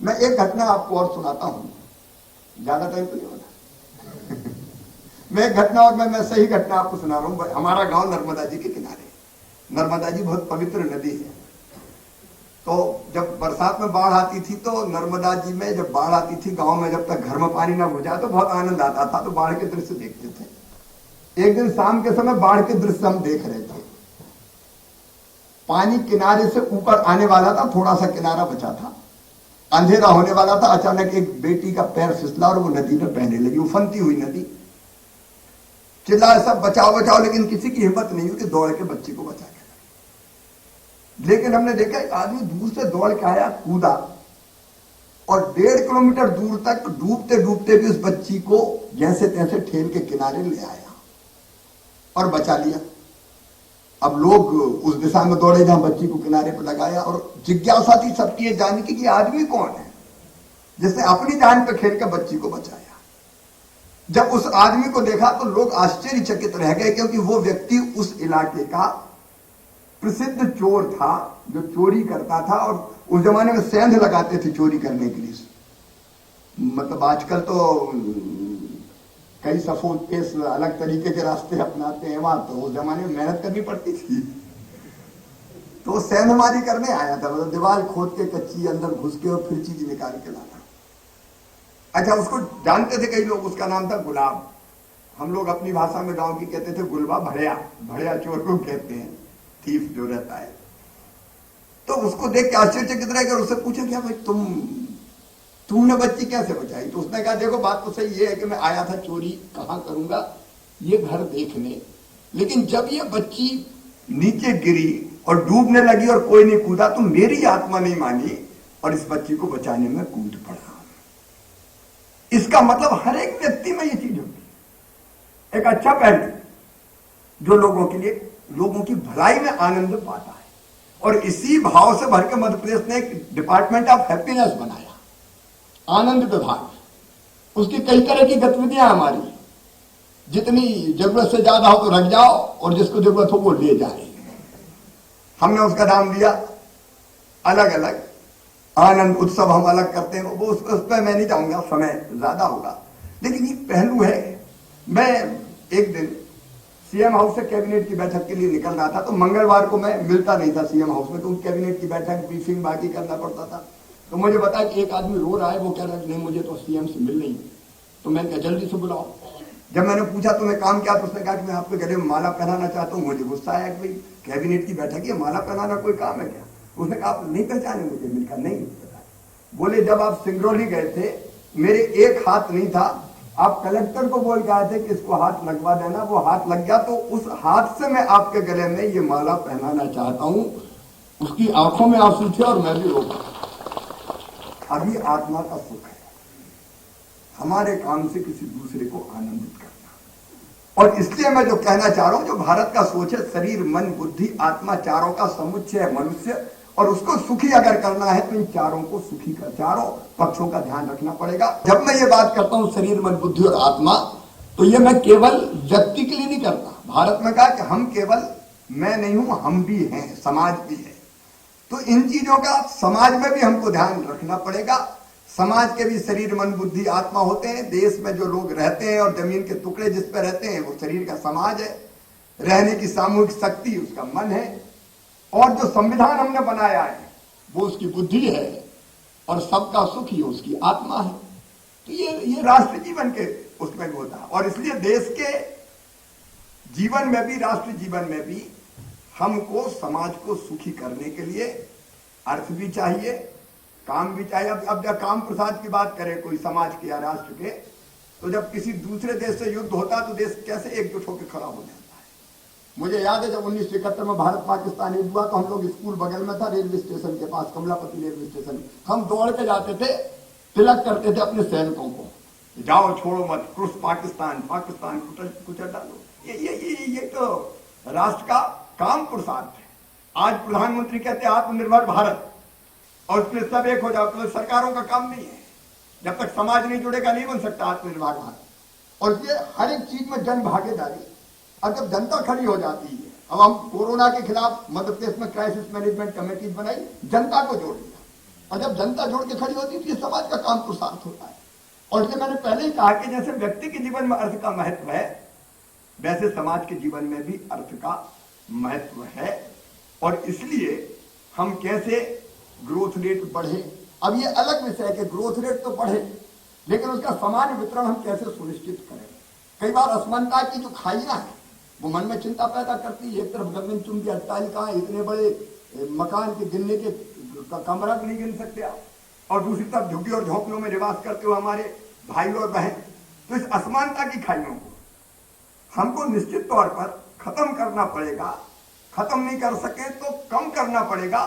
मैं एक घटना आपको और सुनाता हूं, ज्यादा टाइम तो नहीं होना। मैं एक घटना, और मैं सही घटना आपको सुना रहा हूं। हमारा गांव नर्मदा जी के किनारे, नर्मदा जी बहुत पवित्र नदी है। तो जब बरसात में बाढ़ आती थी तो नर्मदा जी में जब बाढ़ आती थी गांव में, जब तक घर में पानी ना घुस जाए तो बहुत आनंद आता था। तो बाढ़ के दृश्य देखते थे। एक दिन शाम के समय बाढ़ के दृश्य हम देख रहे थे। पानी किनारे से ऊपर आने वाला था, थोड़ा सा किनारा बचा था, अंधेरा होने वाला था। अचानक एक बेटी का पैर फिसला और वो नदी में बहने लगी, उफनती हुई नदी। चिल्लाए सब बचाओ बचाओ, लेकिन किसी की हिम्मत नहीं हुई कि दौड़ के बच्ची को बचा के। लेकिन हमने देखा एक आदमी दूर से दौड़ के आया, कूदा और 1.5 किलोमीटर दूर तक डूबते डूबते भी उस बच्ची को जैसे तैसे ठेल के किनारे ले आया और बचा लिया। अब लोग उस दिशा में दौड़े जहां बच्ची को किनारे पर लगाया, और जिज्ञासा थी सबकी ये जानने की कि आदमी कौन है जिसने अपनी जान पे खेल कर बच्ची को बचाया। जब उस आदमी को देखा तो लोग आश्चर्यचकित रह गए, क्योंकि वो व्यक्ति उस इलाके का प्रसिद्ध चोर था जो चोरी करता था। और उस जमाने में सेंध लगाते थे चोरी करने के लिए। मतलब आजकल तो कई सफोद पेश अलग तरीके के रास्ते अपनाते हैं, वहां तो उस जमाने में मेहनत करनी पड़ती थी। तो सेंधमारी करने आया था, मतलब दीवार खोद के कच्ची अंदर घुस के और फिर चीज निकाल के लाना। अच्छा, उसको जानते थे कई लोग, उसका नाम था गुलाब। हम लोग अपनी भाषा में गांव की कहते थे गुलबा, भड़िया भड़िया चोर को कहते हैं, थीफ जो रहता है। तो उसको देख के आश्चर्यचकित रह गए। उससे पूछा क्या भाई तुमने बच्ची कैसे बचाई? तो उसने कहा देखो बात तो सही ये है कि मैं आया था चोरी कहां करूंगा, ये घर देखने, लेकिन जब ये बच्ची नीचे गिरी और डूबने लगी और कोई नहीं कूदा तो मेरी आत्मा नहीं मानी और इस बच्ची को बचाने में कूद पड़ा। इसका मतलब हर एक व्यक्ति में ये चीज होती, एक अच्छा पहलू जो लोगों के लिए, लोगों की भलाई में आनंद पाता है। और इसी भाव से भर के मध्य प्रदेश ने एक डिपार्टमेंट ऑफ हैप्पीनेस बनाया, आनंद विभाग। उसकी कई तरह की गतिविधियां हमारी, जितनी जरूरत से ज्यादा हो तो रख जाओ और जिसको जरूरत हो वो ले जाए। हमने उसका नाम दिया अलग अलग आनंद उत्सव। हम अलग करते हैं वो, उस पर मैं नहीं जाऊंगा, समय ज्यादा होगा। लेकिन ये पहलू है। मैं एक दिन सीएम हाउस से कैबिनेट की बैठक के लिए निकल रहा था, तो मंगलवार को मैं मिलता नहीं था सीएम हाउस में, तो कैबिनेट की बैठक ब्रीफिंग बाकी करना पड़ता था। तो मुझे बताया कि एक आदमी रो रहा है, वो कह रहा है नहीं मुझे तो सीएम से मिल नहीं। तो मैंने कहा जल्दी से बुलाओ। जब मैंने पूछा तुम्हें काम क्या, तो उसने कहा कि मैं आपके गले में माला पहनाना चाहता हूँ। मुझे गुस्सा आया कि भाई कैबिनेट की बैठक है, माला पहनाना कोई काम है क्या? उसने कहा आप नहीं पहचाने मुझे? मैंने कहा नहीं पता। बोले जब आप सिंगरौली गए थे मेरे एक हाथ नहीं था, आप कलेक्टर को बोल के आए थे कि इसको हाथ लगवा देना, वो हाथ लग गया, तो उस हाथ से मैं आपके गले में ये माला पहनाना चाहता हूं। उसकी आंखों में आंसू थे और मैं भी रो पड़ा। अभी आत्मा का सुख है हमारे काम से किसी दूसरे को आनंदित करना। और इसलिए मैं जो कहना चाह रहा हूं, जो भारत का सोच है, शरीर मन बुद्धि आत्मा चारों का समुच्चय है मनुष्य, और उसको सुखी अगर करना है तो इन चारों को सुखी कर, चारों पक्षों का ध्यान रखना पड़ेगा। जब मैं ये बात करता हूं शरीर मन बुद्धि और आत्मा, तो ये मैं केवल व्यक्ति के लिए नहीं करता। भारत में कहा कि हम केवल मैं नहीं हूं, हम भी हैं, समाज भी है। तो इन चीजों का समाज में भी हमको ध्यान रखना पड़ेगा। समाज के भी शरीर मन बुद्धि आत्मा होते हैं। देश में जो लोग रहते हैं और जमीन के टुकड़े जिस पर रहते हैं वो शरीर का समाज है। रहने की सामूहिक शक्ति उसका मन है, और जो संविधान हमने बनाया है वो उसकी बुद्धि है, और सबका सुख ही उसकी आत्मा है। तो ये राष्ट्र जीवन के उसमें भी होता है। और इसलिए देश के जीवन में भी, राष्ट्र जीवन में भी हमको समाज को सुखी करने के लिए अर्थ भी चाहिए, काम भी चाहिए। अब जब काम प्रसाद की बात करें कोई समाज के या राष्ट्र के, तो जब किसी दूसरे देश से युद्ध होता है तो देश कैसे एकजुट होकर खड़ा हो जाता है। मुझे याद है जब 1971 में भारत पाकिस्तान युद्ध हुआ तो हम लोग स्कूल बगल में था, रेलवे स्टेशन के पास, कमलापति रेलवे स्टेशन, हम दौड़ के जाते थे, तिलक करते थे अपने सैनिकों को, जाओ छोड़ो मत, क्रूस पाकिस्तान, पाकिस्तान कुचल डालो। ये तो राष्ट्र का काम पुरुषार्थ है। आज प्रधानमंत्री कहते हैं आत्मनिर्भर भारत, और उसके लिए सब एक हो जाओ, तो सरकारों का काम नहीं है। जब तक समाज नहीं जुड़ेगा नहीं बन सकता आत्मनिर्भर भारत। और ये हर एक चीज में जन भागीदारी, और जब जनता खड़ी हो जाती है, अब हम कोरोना के खिलाफ मध्य प्रदेश में क्राइसिस मैनेजमेंट कमेटी बनाई, जनता को जोड़ दिया, और जब जनता जोड़ के खड़ी होती है तो ये समाज का काम पुरुषार्थ होता है। और इसलिए मैंने पहले ही कहा कि जैसे व्यक्ति के जीवन में अर्थ का महत्व है, वैसे समाज के जीवन में भी अर्थ का महत्व है। और इसलिए हम कैसे ग्रोथ रेट बढ़े, अब ये अलग विषय है कि ग्रोथ रेट तो बढ़े, लेकिन उसका समान वितरण हम कैसे सुनिश्चित करें। कई बार असमानता की जो खाइयां है वो मन में चिंता पैदा करती है। एक तरफ गगनचुंबी अट्टालिका, इतने बड़े मकान के गिनने के कमरा नहीं गिन सकते आप, और दूसरी तरफ झुग्गी और झोंपड़ों में निवास करते हुए हमारे भाई और बहन। तो इस असमानता की खाइयों को हमको निश्चित तौर पर खत्म करना पड़ेगा। खत्म नहीं कर सके तो कम करना पड़ेगा।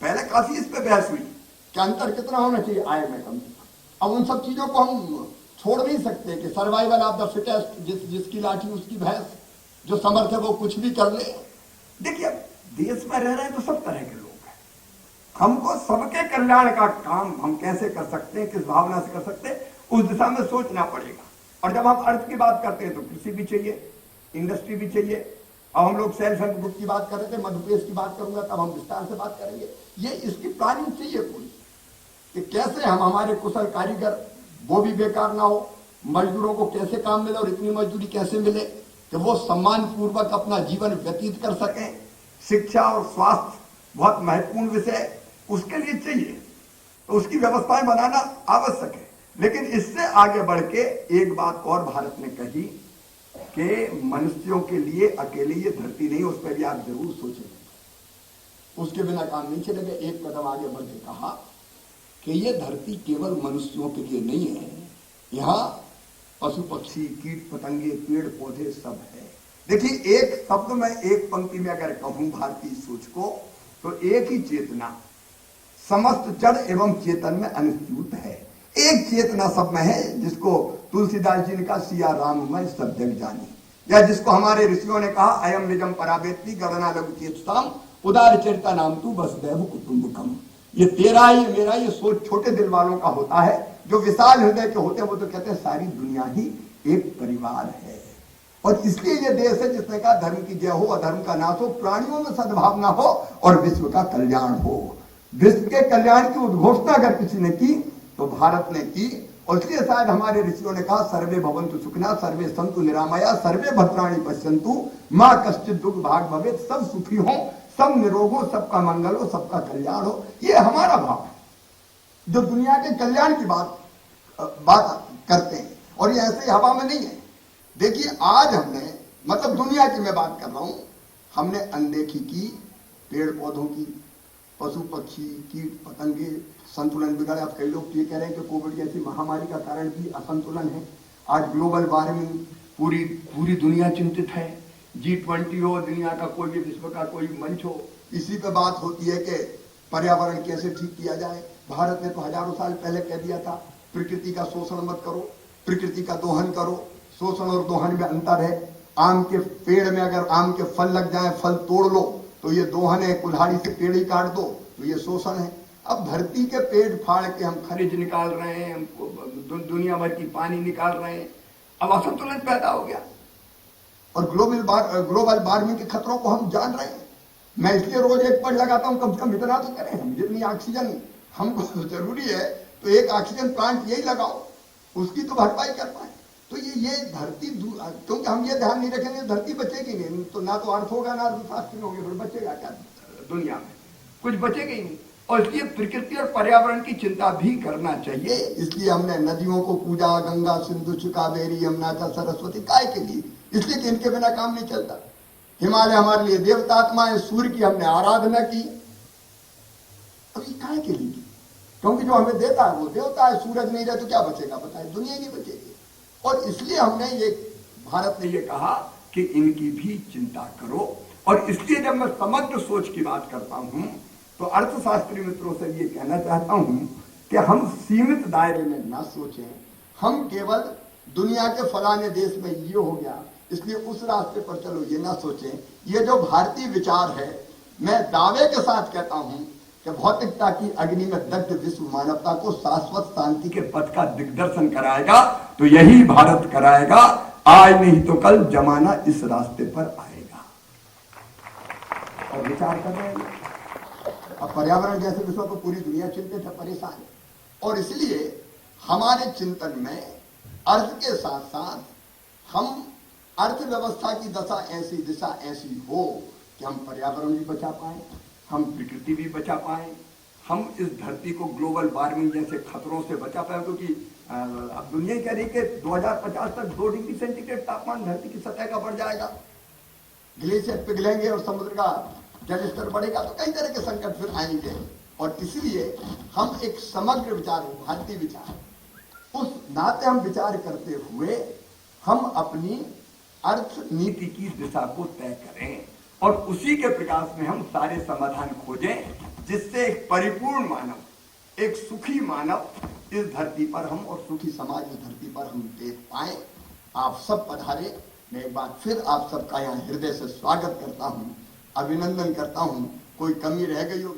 पहले काफी इस पे बहस हुई कि अंतर कितना होना चाहिए आय में कम। अब उन सब चीजों को हम छोड़ नहीं सकते कि सर्वाइवल ऑफ द फिटेस्ट, जिसकी लाठी उसकी भैंस, जो समर्थ है वो कुछ भी कर ले। देखिए देश में रह रहे हैं तो सब तरह के लोग हैं, हमको सबके कल्याण का काम हम कैसे कर सकते हैं, किस भावना से कर सकते हैं, उस दिशा में सोचना पड़ेगा। और जब हम अर्थ की बात करते हैं तो कृषि भी चाहिए, इंडस्ट्री भी चाहिए। अब हम लोग सेल्फ हेल्प ग्रुप की बात कर रहे थे, मध्यप्रदेश की बात करूंगा तब हम विस्तार से बात करेंगे। ये इसकी प्लानिंग चाहिए पूरी कि कैसे हम हमारे कुशल कारीगर वो भी बेकार ना हो, मजदूरों को कैसे काम मिले और इतनी मजदूरी कैसे मिले कि वो सम्मान पूर्वक अपना जीवन व्यतीत कर सकें। शिक्षा और स्वास्थ्य बहुत महत्वपूर्ण विषय उसके लिए चाहिए, तो उसकी व्यवस्थाएं बनाना आवश्यक है। लेकिन इससे आगे बढ़ के एक बात और भारत ने कही कि मनुष्यों के लिए अकेले ये धरती नहीं, उस पर भी आप जरूर सोचेंगे, उसके बिना काम नहीं चलेगा। एक कदम आगे बढ़ के कहा कि ये धरती केवल मनुष्यों के लिए नहीं है, यहाँ पशु पक्षी कीट पतंगे पेड़ पौधे सब है। देखिए एक शब्द में एक पंक्ति में अगर कहूं भारतीय सोच को तो एक ही चेतना समस्त जड़ एवं चेतन में अनुस्यूत है। एक चेतना सब में है, जिसको तुलसीदास जी ने कहा सिया राम में सब जग जानी, या जिसको हमारे ऋषियों ने कहा अयम निजम परावेत्ति गणना लघु चेतसाम उदार चरिता नाम तू वसुदैव कुटुंबकम। ये तेरा ये मेरा ये सोच छोटे दिल वालों का होता है, जो विशाल हृदय के होते हैं वो तो कहते हैं सारी दुनिया ही एक परिवार है। और इसलिए ये देश है जिसने कहा धर्म की जय हो अधर्म का नाश हो, प्राणियों में सद्भावना हो और विश्व का कल्याण हो। विश्व के कल्याण की उद्घोषणा अगर किसी ने की तो भारत ने की। और इसलिए शायद हमारे ऋषियों ने कहा सर्वे भवन्तु सुखिनः सर्वे सन्तु निरामया सर्वे भद्राणि पश्यन्तु मां कश्चित् दुःख भाग भवेत्। सब सुखी हो, सब निरोग हो, सबका मंगल हो, सबका कल्याण हो। ये हमारा भाव है जो दुनिया के कल्याण की बात करते हैं, और ये ऐसे हवा में नहीं है। देखिए आज हमने मतलब दुनिया की मैं बात कर रहा हूं, हमने अनदेखी की पेड़ पौधों की, पशु पक्षी कीट पतंगे, संतुलन बिगड़ा। अब कई लोग ये कह रहे हैं कि कोविड जैसी महामारी का कारण भी असंतुलन है। आज ग्लोबल वार्मिंग पूरी दुनिया चिंतित है। G20 हो, दुनिया का कोई भी विश्व का कोई मंच हो, इसी पे बात होती है कि पर्यावरण कैसे ठीक किया जाए। भारत ने तो हजारों साल पहले कह दिया था प्रकृति का शोषण मत करो, प्रकृति का दोहन करो। शोषण और दोहन में अंतर है। आम के पेड़ में अगर आम के फल लग जाए, फल तोड़ लो तो ये दोहन है, कुल्हाड़ी से पेड़ ही काट दो तो ये शोषण है। अब धरती के पेड़ फाड़ के हम खनिज निकाल रहे हैं, हम दुनिया भर की पानी निकाल रहे हैं, अब असंतुलन पैदा हो गया। और ग्लोबल वार्मिंग के खतरों को हम जान रहे हैं। मैं इसलिए रोज एक पेड़ लगाता हूं, कम से कम इतना तो करें हम, जितनी ऑक्सीजन हमको जरूरी है तो एक ऑक्सीजन प्लांट यही लगाओ, उसकी तो भरपाई कर पाए। तो ये धरती, क्योंकि हम ये ध्यान नहीं रखेंगे धरती बचेगी नहीं, तो ना तो अर्थ होगा ना अर्थशास्त्री होंगे, फिर बचेगा क्या दुनिया में, कुछ बचेगा ही नहीं। और इसलिए प्रकृति और पर्यावरण की चिंता भी करना चाहिए। इसलिए हमने नदियों को पूजा, गंगा सिंधु कावेरी यमुना का सरस्वती, काय के लिए? इसलिए कि इनके बिना काम नहीं चलता। हिमालय हमारे लिए देवतात्मा है, सूर्य की हमने आराधना की, अब ये काय के लिए? क्योंकि जो हमें देता है वो देवता है। सूरज नहीं रहे तो क्या बचेगा बताए, दुनिया नहीं बचेगी। और इसलिए हमने ये भारत ने ये कहा कि इनकी भी चिंता करो। और इसलिए जब मैं समग्र सोच की बात करता हूं तो अर्थशास्त्री मित्रों से ये कहना चाहता हूं कि हम सीमित दायरे में ना सोचें। हम केवल दुनिया के फलाने देश में ये हो गया इसलिए उस रास्ते पर चलो, ये ना सोचें। ये जो भारतीय विचार है, मैं दावे के साथ कहता हूं कि भौतिकता की अग्नि में दग्ध विश्व मानवता को शाश्वत शांति के पथ का दिग्दर्शन कराएगा, तो यही भारत कराएगा। आज नहीं तो कल जमाना इस रास्ते पर आएगा। और विचार कर रहे हैं। अब पर्यावरण जैसे विषय पर पूरी दुनिया चिंतित है, परेशान है, और इसलिए हमारे चिंतन में अर्थ के साथ साथ हम अर्थव्यवस्था की दिशा ऐसी हो कि हम पर्यावरण भी बचा पाए, हम प्रकृति भी बचा पाए, हम इस धरती को ग्लोबल वार्मिंग जैसे खतरों से बचा पाए। क्योंकि अब दुनिया कह रही है कि 2050 तक 2 डिग्री सेंटीग्रेड तापमान धरती की सतह का बढ़ जाएगा, ग्लेशियर पिघलेंगे और समुद्र का जल स्तर बढ़ेगा, तो कई तरह के संकट फिर आएंगे। और इसलिए हम एक समग्र विचार, भारतीय विचार, उस नाते हम विचार करते हुए हम अपनी अर्थ नीति की दिशा को तय करें और उसी के प्रकाश में हम सारे समाधान खोजें, जिससे एक परिपूर्ण मानव, एक सुखी मानव इस धरती पर हम और सुखी समाज इस धरती पर हम देख पाए। आप सब पधारे। मैं एक बार फिर आप सबका यहाँ हृदय से स्वागत करता हूँ, अभिनंदन करता हूँ। कोई कमी रह गई हो